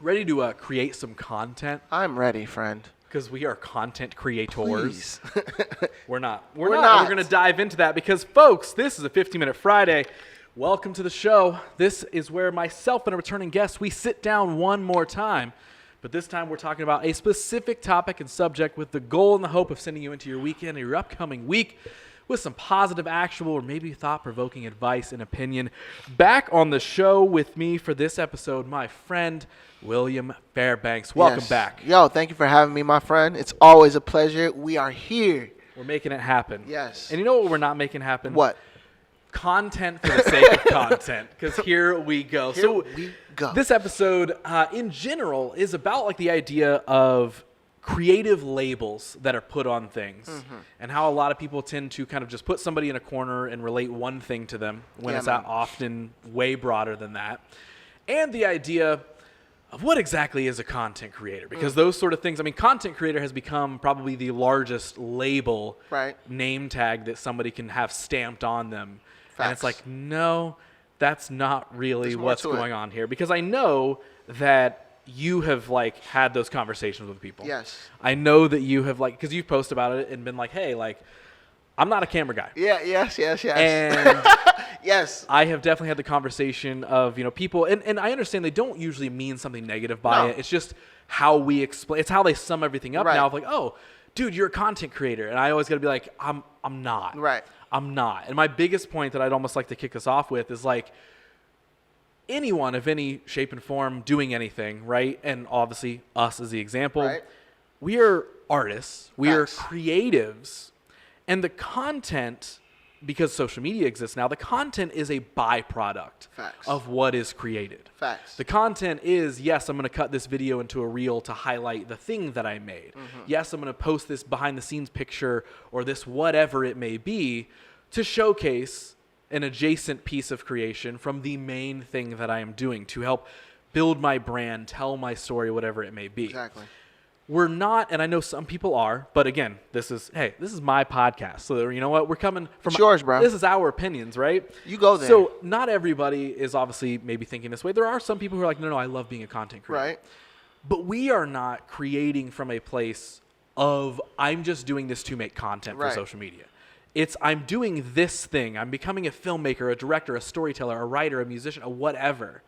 Ready to create some content? I'm ready, friend. Because we are content creators. Please. We're not. We're We're not. going to dive into that because, folks, this is a 15-Minute Friday. Welcome to the show. This is where myself and a returning guest, we sit down one more time. But this time we're talking about a specific topic and subject with the goal and the hope of sending you into your weekend or your upcoming week with some positive, actionable, or maybe thought-provoking advice and opinion. Back on the show with me for this episode, my friend, William Fairbanks. Welcome back. Yo, thank you for having me, my friend. It's always a pleasure. We are here. We're making it happen. Yes. And you know what we're not making happen? What? Content for the sake of content. Because here we go. Here we go. This episode, in general, is about like the idea of creative labels that are put on things and how a lot of people tend to kind of just put somebody in a corner and relate one thing to them when it's often way broader than that. And the idea of what exactly is a content creator, because those sort of things, I mean, content creator has become probably the largest label, name tag that somebody can have stamped on them. Facts. And it's like, no, that's not really what's going it. on here, because I know that you have like had those conversations with people. Yes. I know that you have like, because you've posted about it and been like, hey, like, I'm not a camera guy. Yeah, yes. And yes. I have definitely had the conversation of, you know, people, and I understand they don't usually mean something negative by it. It's just how we explain, it's how they sum everything up now of like, oh, dude, you're a content creator. And I always got to be like, I'm not. Right. I'm not. And my biggest point that I'd almost like to kick us off with is like, anyone of any shape and form doing anything, right? And obviously us as the example, right. We are artists, we are Facts. creatives, and the content, because social media exists now, the content is a byproduct Facts. of what is created. Facts. The content is, yes, I'm going to cut this video into a reel to highlight the thing that I made. Yes, I'm going to post this behind the scenes picture or this whatever it may be to showcase an adjacent piece of creation from the main thing that I am doing to help build my brand, tell my story, whatever it may be. Exactly. We're not, and I know some people are, but again, this is my podcast. So you know what? We're coming from It's yours, bro. This is our opinions, right? You go there. So not everybody is obviously maybe thinking this way. There are some people who are like, no, I love being a content creator. Right. But we are not creating from a place of I'm just doing this to make content for social media. It's I'm doing this thing. I'm becoming a filmmaker, a director, a storyteller, a writer, a musician, a whatever.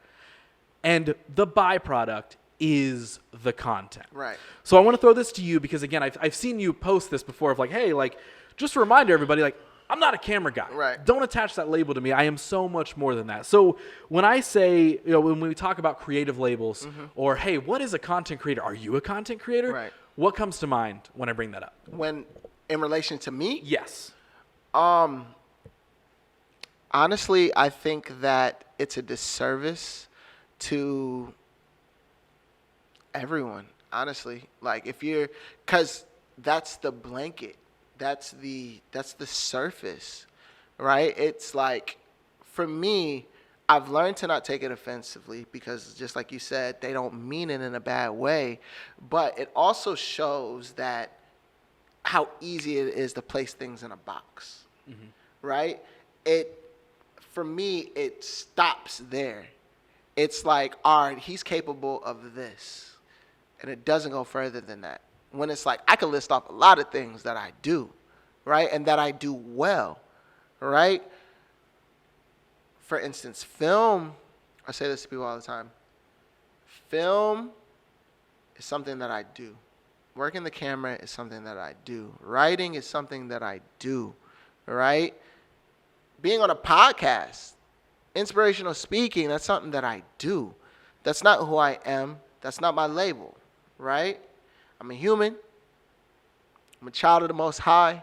And the byproduct is the content. Right. So I want to throw this to you because, again, I've seen you post this before of like, hey, like, just a reminder, everybody, like, I'm not a camera guy. Right. Don't attach that label to me. I am so much more than that. So when I say, you know, when we talk about creative labels or, hey, what is a content creator? Are you a content creator? Right. What comes to mind when I bring that up? When, in relation to me? Yes. Honestly, I think that it's a disservice to everyone, honestly. Like because that's the blanket. That's the surface, right? It's like, for me, I've learned to not take it offensively because just like you said, they don't mean it in a bad way. But it also shows that how easy it is to place things in a box, right? For me, it stops there. It's like, all right, he's capable of this. And it doesn't go further than that. When it's like, I can list off a lot of things that I do, right? And that I do well, right? For instance, film, I say this to people all the time. Film is something that I do. Working the camera is something that I do. Writing is something that I do, right? Being on a podcast, inspirational speaking, that's something that I do. That's not who I am. That's not my label, right? I'm a human. I'm a child of the Most High.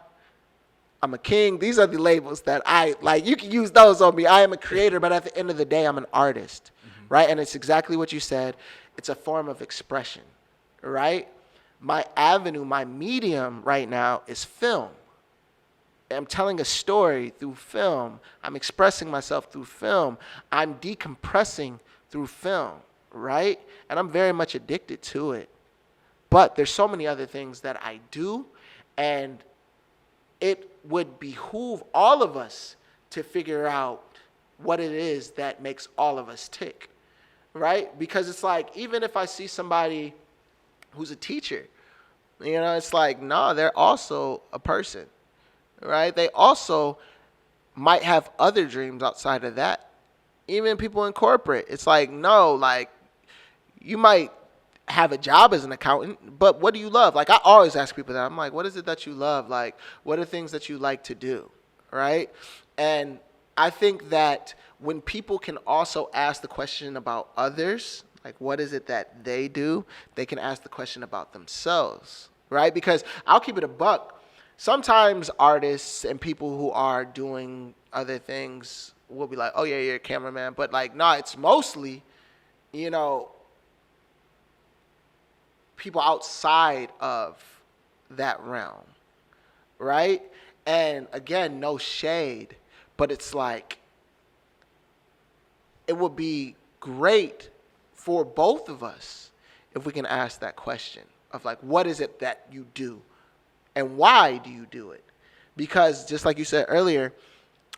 I'm a king. These are the labels that I, like, you can use those on me. I am a creator, but at the end of the day, I'm an artist, right? And it's exactly what you said. It's a form of expression, right? My avenue, my medium right now is film. I'm telling a story through film. I'm expressing myself through film. I'm decompressing through film, right? And I'm very much addicted to it. But there's so many other things that I do, and it would behoove all of us to figure out what it is that makes all of us tick, right? Because it's like, even if I see somebody who's a teacher, it's like, no, they're also a person, right? They also might have other dreams outside of that. Even people in corporate, it's like, no, like, you might have a job as an accountant, but what do you love? Like, I always ask people that. I'm like, what is it that you love? Like, what are things that you like to do, right? And I think that when people can also ask the question about others, like, what is it that they do, they can ask the question about themselves, right? Because I'll keep it a buck. Sometimes artists and people who are doing other things will be like, oh, yeah, you're a cameraman. But, like, no, it's mostly, people outside of that realm, right? And, again, no shade, but it's like, it would be great for both of us if we can ask that question of, like, what is it that you do and why do you do it? Because just like you said earlier,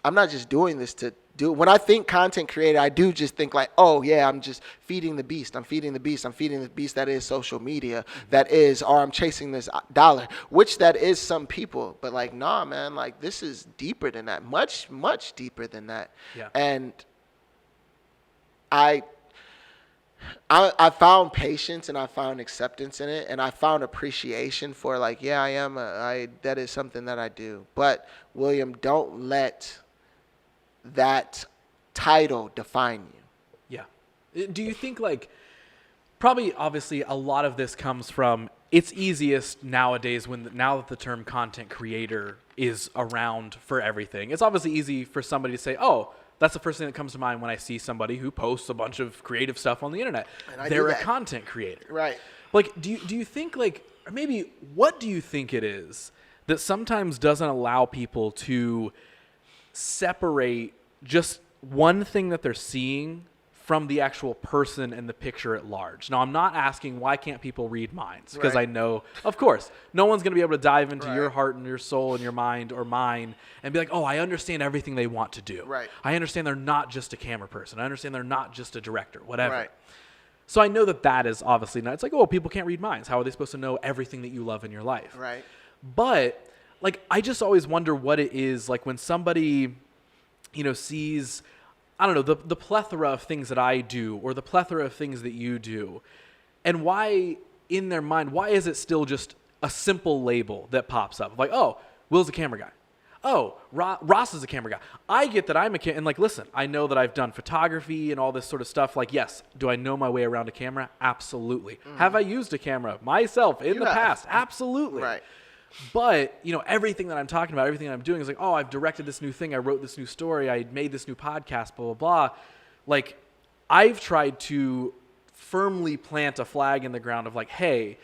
I'm not just doing this to do. When I think content creator, I do just think like, oh yeah, I'm just feeding the beast. I'm feeding the beast. I'm feeding the beast that is social media. That is, or I'm chasing this dollar, which that is some people. But like, nah, man, like this is deeper than that. Much, much deeper than that. Yeah. And I found patience and I found acceptance in it, and I found appreciation for like, yeah, that is something that I do. But William, don't let that title define you. Yeah. Do you think like, probably obviously a lot of this comes from, it's easiest nowadays now that the term content creator is around for everything. It's obviously easy for somebody to say, oh, that's the first thing that comes to mind when I see somebody who posts a bunch of creative stuff on the internet. They're a content creator. Right. Like, do you think like, or maybe what do you think it is that sometimes doesn't allow people to separate just one thing that they're seeing from the actual person and the picture at large? Now, I'm not asking why can't people read minds, because I know, of course, no one's going to be able to dive into your heart and your soul and your mind or mine and be like, oh, I understand everything they want to do. Right. I understand they're not just a camera person. I understand they're not just a director, whatever. Right. So I know that is obviously not, it's like, oh, people can't read minds. How are they supposed to know everything that you love in your life? Right. But like, I just always wonder what it is like when somebody, sees, I don't know, the plethora of things that I do or the plethora of things that you do, and why in their mind, why is it still just a simple label that pops up? Like, oh, Will's a camera guy. Oh, Ross is a camera guy. I get that I'm a camera, and like, listen, I know that I've done photography and all this sort of stuff. Like, yes, do I know my way around a camera? Absolutely. Have I used a camera myself in the past? Absolutely. Right. But, everything that I'm talking about, everything that I'm doing is like, oh, I've directed this new thing. I wrote this new story. I made this new podcast, blah, blah, blah. Like, I've tried to firmly plant a flag in the ground of like, hey,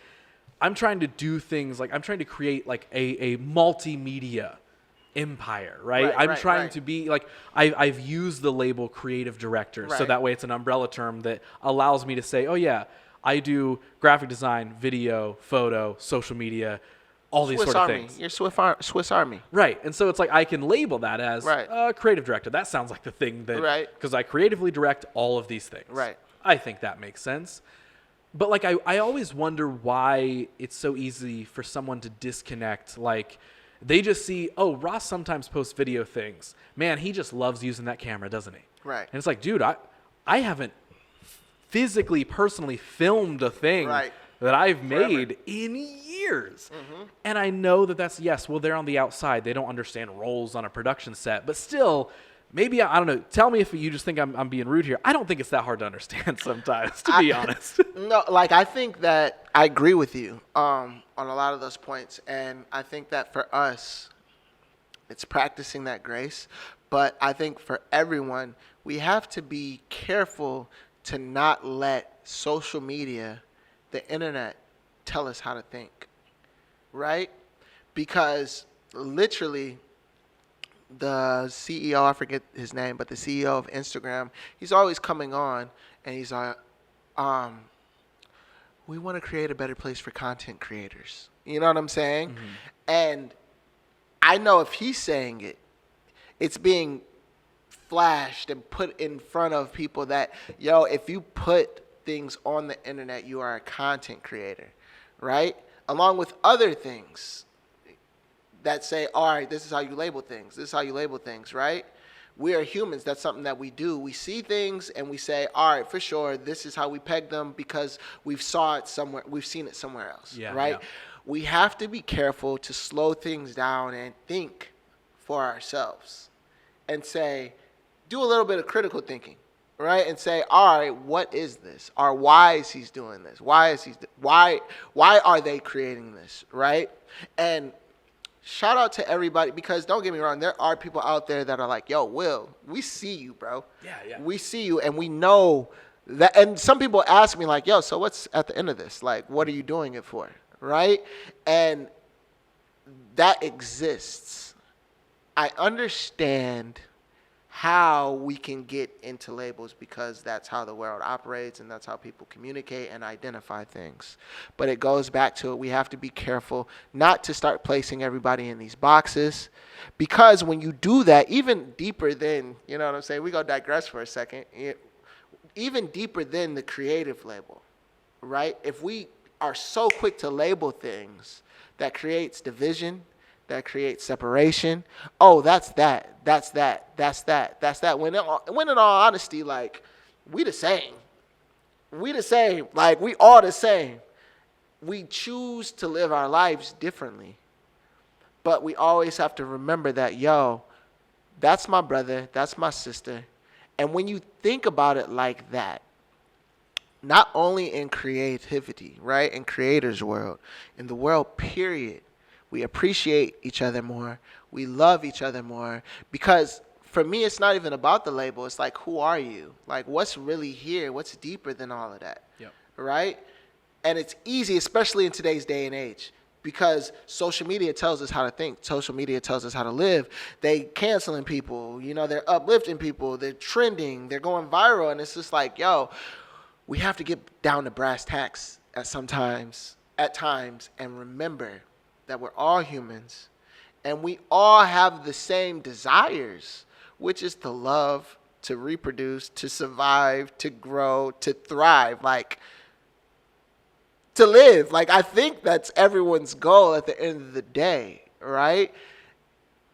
I'm trying to do things like, I'm trying to create like a multimedia empire, right? I'm trying to be like, I've used the label creative director. So that way it's an umbrella term that allows me to say, oh yeah, I do graphic design, video, photo, social media, all these sort of things. You're Swiss Army. Right. And so it's like I can label that as creative director. That sounds like the thing that, because I creatively direct all of these things. Right. I think that makes sense. But like I always wonder why it's so easy for someone to disconnect. Like they just see, oh, Ross sometimes posts video things. Man, he just loves using that camera, doesn't he? Right. And it's like, dude, I haven't physically, personally filmed a thing that I've made in years. Mm-hmm. And I know that's, yes, well, they're on the outside. They don't understand roles on a production set. But still, maybe, I don't know, tell me if you just think I'm being rude here. I don't think it's that hard to understand sometimes, to be honest. No, like, I think that I agree with you on a lot of those points. And I think that for us, it's practicing that grace. But I think for everyone, we have to be careful to not let social media, the internet, tell us how to think, right? Because literally the CEO, I forget his name, but the CEO of Instagram, he's always coming on and he's like, we want to create a better place for content creators. You know what I'm saying? Mm-hmm. And I know if he's saying it, it's being flashed and put in front of people that, yo, if you put things on the internet, you are a content creator, right? Along with other things that say, all right, this is how you label things. This is how you label things, right? We are humans. That's something that we do. We see things and we say, all right, for sure, this is how we peg them because we've saw it somewhere. We've seen it somewhere else, right? Yeah. We have to be careful to slow things down and think for ourselves and say, do a little bit of critical thinking, right? And say, all right, what is this? Or why is he doing this? Why are they creating this, right? And shout out to everybody, because don't get me wrong, there are people out there that are like, yo, Will, we see you, bro. Yeah. We see you, and we know that. And some people ask me like, yo, so what's at the end of this? Like, what are you doing it for, right? And that exists. I understand how we can get into labels because that's how the world operates and that's how people communicate and identify things. But it goes back to it. We have to be careful not to start placing everybody in these boxes, because when you do that, even deeper than, you know what I'm saying? We're going to digress for a second. Even deeper than the creative label, right? If we are so quick to label things, that creates division, that creates separation. Oh, that's that. When in all honesty, like, we the same. Like, we all the same. We choose to live our lives differently. But we always have to remember that, yo, that's my brother, that's my sister. And when you think about it like that, not only in creativity, right, in creators' world, in the world, period, we appreciate each other more. We love each other more. Because for me, it's not even about the label. It's like, who are you? Like, what's really here? What's deeper than all of that? Yep. Right? And it's easy, especially in today's day and age, because social media tells us how to think. Social media tells us how to live. They canceling people. You know, they're uplifting people. They're trending. They're going viral. And it's just like, yo, we have to get down to brass tacks at times, and remember that we're all humans and we all have the same desires, which is to love, to reproduce, to survive, to grow, to thrive, like, to live. Like, I think that's everyone's goal at the end of the day, right?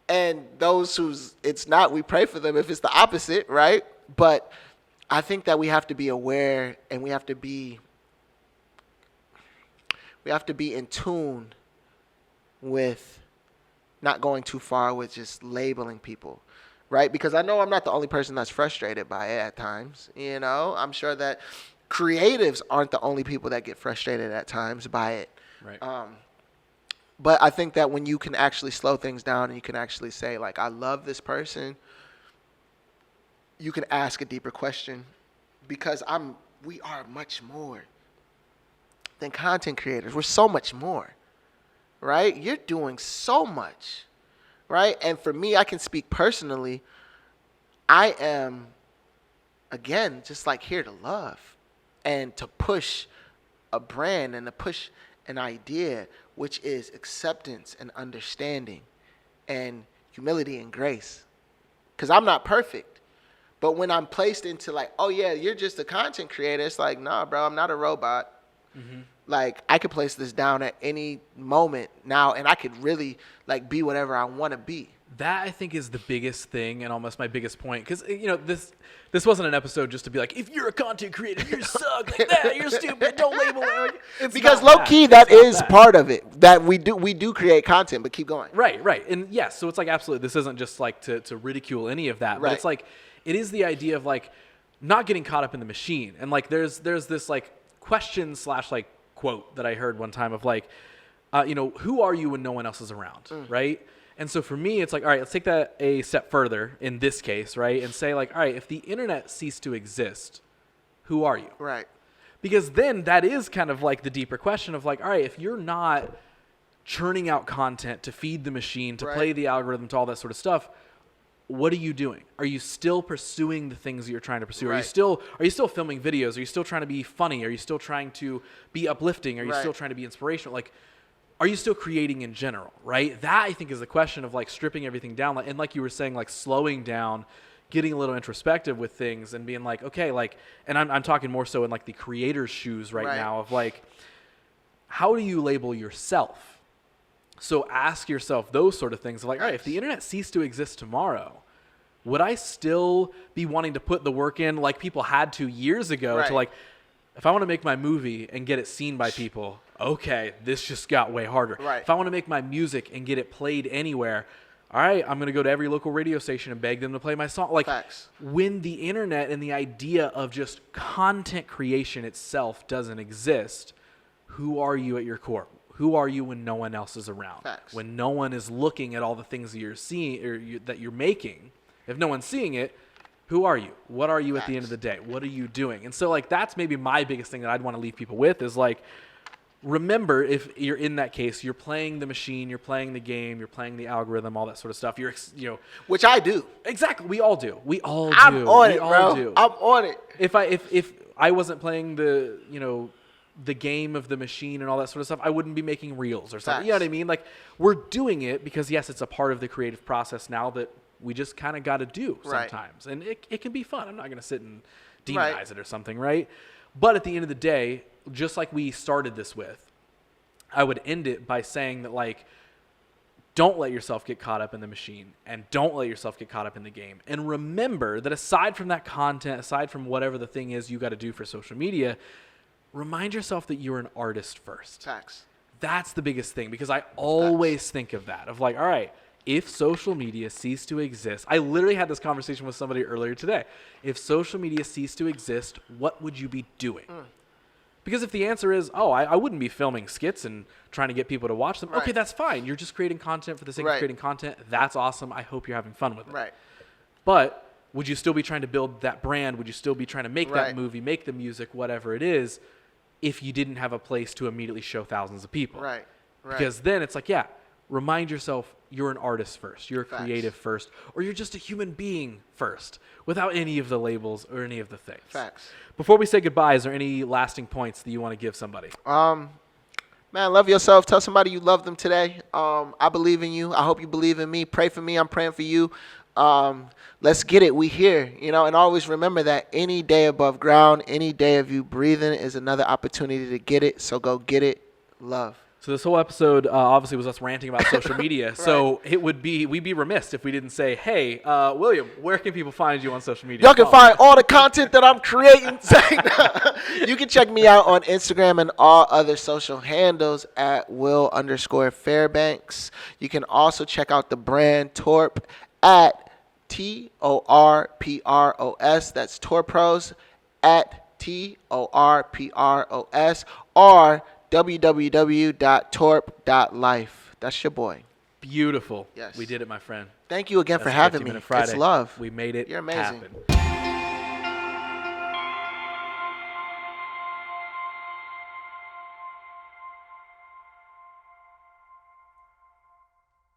And those who's it's not, we pray for them if it's the opposite, right? But I think that we have to be aware, and we have to be in tune with not going too far with just labeling people, right? Because I know I'm not the only person that's frustrated by it at times. You know, I'm sure that creatives aren't the only people that get frustrated at times by it. Right. But I think that when you can actually slow things down and you can actually say, like, I love this person, you can ask a deeper question, because we are much more than content creators. We're so much more. Right? You're doing so much, right? And for me, I can speak personally. I am, again, just like here to love and to push a brand and to push an idea, which is acceptance and understanding and humility and grace. Because I'm not perfect. But when I'm placed into like, oh, yeah, you're just a content creator, it's like, nah, bro, I'm not a robot. Mm-hmm. Like, I could place this down at any moment now, and I could really, like, be whatever I want to be. That, I think, is the biggest thing and almost my biggest point. Because, you know, this wasn't an episode just to be like, if you're a content creator, you suck, like that, you're stupid, don't label it. Because low-key, that is part of it, that we do create content, but keep going. Right. And, yes, so it's like, absolutely, this isn't just, like, to ridicule any of that. Right. But it's like, it is the idea of, like, not getting caught up in the machine. And, like, there's this, like, question / like, quote that I heard one time of like, you know, who are you when no one else is around, right? And so for me, it's like, all right, let's take that a step further in this case, right? And say like, all right, if the internet ceased to exist, who are you? Right. Because then that is kind of like the deeper question of like, all right, if you're not churning out content to feed the machine, to play the algorithm, to all that sort of stuff, what are you doing? Are you still pursuing the things that you're trying to pursue? Right. Are you still filming videos? Are you still trying to be funny? Are you still trying to be uplifting? Are you still trying to be inspirational? Like, are you still creating in general, right? That, I think, is the question of, like, stripping everything down. And like you were saying, like, slowing down, getting a little introspective with things and being like, okay, like, and I'm talking more so in like the creator's shoes right now of like, how do you label yourself? So ask yourself those sort of things. Like, all right, if the internet ceased to exist tomorrow, would I still be wanting to put the work in like people had to years ago to like, if I want to make my movie and get it seen by people, okay, this just got way harder. Right. If I want to make my music and get it played anywhere, all right, I'm going to go to every local radio station and beg them to play my song. Like, when the internet and the idea of just content creation itself doesn't exist, who are you at your core? Who are you when no one else is around? When no one is looking at all the things that you're seeing or that you're making? If no one's seeing it, who are you? What are you at the end of the day? What are you doing? And so, like, that's maybe my biggest thing that I'd want to leave people with is, like, remember, if you're in that case, you're playing the machine, you're playing the game, you're playing the algorithm, all that sort of stuff. You're, which I do. Exactly. We all do. We all do. I'm on it, bro. I'm on it. If I wasn't playing the, the game of the machine and all that sort of stuff, I wouldn't be making reels or something. You know what I mean? Like, we're doing it because, yes, it's a part of the creative process now that we just kind of got to do sometimes. And it can be fun. I'm not going to sit and demonize it or something, right? But at the end of the day, just like we started this with, I would end it by saying that, like, don't let yourself get caught up in the machine and don't let yourself get caught up in the game. And remember that aside from that content, aside from whatever the thing is you got to do for social media, remind yourself that you're an artist first. That's the biggest thing, because I always think of that, of like, all right, if social media ceased to exist, I literally had this conversation with somebody earlier today. If social media ceased to exist, what would you be doing? Because if the answer is, I wouldn't be filming skits and trying to get people to watch them, okay, that's fine. You're just creating content for the sake of creating content. That's awesome. I hope you're having fun with it. But would you still be trying to build that brand? Would you still be trying to make that movie, make the music, whatever it is, if you didn't have a place to immediately show thousands of people? Because then it's like, remind yourself you're an artist first, you're a creative first, or you're just a human being first, without any of the labels or any of the things. Before we say goodbye, is there any lasting points that you want to give somebody? Man, love yourself. Tell somebody you love them today. I believe in you. I hope you believe in me. Pray for me. I'm praying for you. Let's get it. We here, and always remember that any day above ground, any day of you breathing is another opportunity to get it. So go get it. Love. So this whole episode obviously was us ranting about social media. So we'd be remiss if we didn't say, hey, William, where can people find you on social media? Y'all can find all the content that I'm creating. You can check me out on Instagram and all other social handles at Will_Fairbanks. You can also check out the brand Torp at TORPROS. That's Torpros at TORPROS, or www.torp.life. That's your boy. Beautiful. Yes. We did it, my friend. Thank you again for having me. Friday. It's love. We made it. You're amazing. Happen.